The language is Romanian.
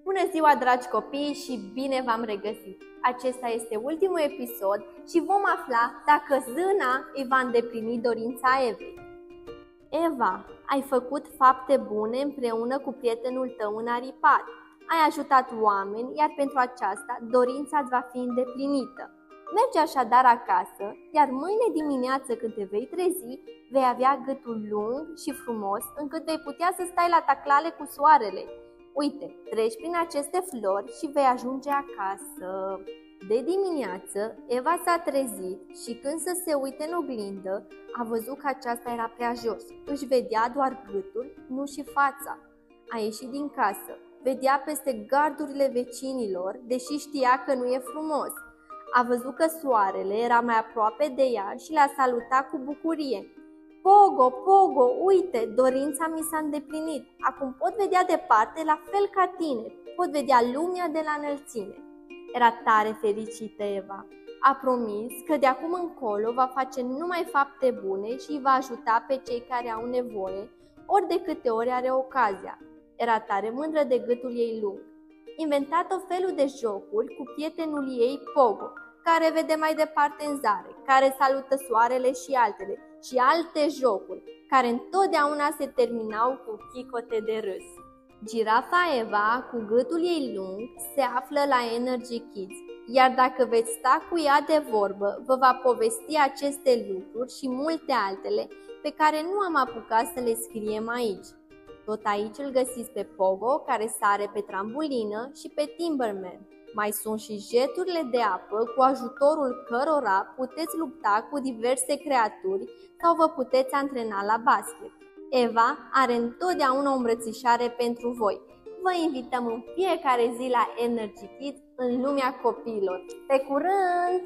Bună ziua, dragi copii, și bine v-am regăsit! Acesta este ultimul episod și vom afla dacă zâna îi va îndeplini dorința Evei. Eva, ai făcut fapte bune împreună cu prietenul tău înaripat. Ai ajutat oameni, iar pentru aceasta dorința îți va fi îndeplinită. Mergi așadar acasă, iar mâine dimineață când te vei trezi, vei avea gâtul lung și frumos încât vei putea să stai la taclale cu soarele. Uite, treci prin aceste flori și vei ajunge acasă. De dimineață, Eva s-a trezit și când să se uite în oglindă, a văzut că aceasta era prea jos. Își vedea doar gâtul, nu și fața. A ieșit din casă, vedea peste gardurile vecinilor, deși știa că nu e frumos. A văzut că soarele era mai aproape de ea și l-a salutat cu bucurie. Pogo, Pogo, uite, dorința mi s-a îndeplinit. Acum pot vedea departe la fel ca tine. Pot vedea lumea de la înălțime. Era tare fericită Eva. A promis că de acum încolo va face numai fapte bune și îi va ajuta pe cei care au nevoie, ori de câte ori are ocazia. Era tare mândră de gâtul ei lung. Inventa tot felul de jocuri cu prietenul ei Pogo, care vede mai departe în zare, care salută soarele și altele, și alte jocuri, care întotdeauna se terminau cu chicote de râs. Girafa Eva, cu gâtul ei lung, se află la Energy Kids, iar dacă veți sta cu ea de vorbă, vă va povesti aceste lucruri și multe altele pe care nu am apucat să le scriem aici. Tot aici îl găsiți pe Pogo, care sare pe trambulină, și pe Timberman. Mai sunt și jeturile de apă, cu ajutorul cărora puteți lupta cu diverse creaturi sau vă puteți antrena la basket. Eva are întotdeauna o îmbrățișare pentru voi. Vă invităm în fiecare zi la Energy Kids în lumea copiilor. Pe curând!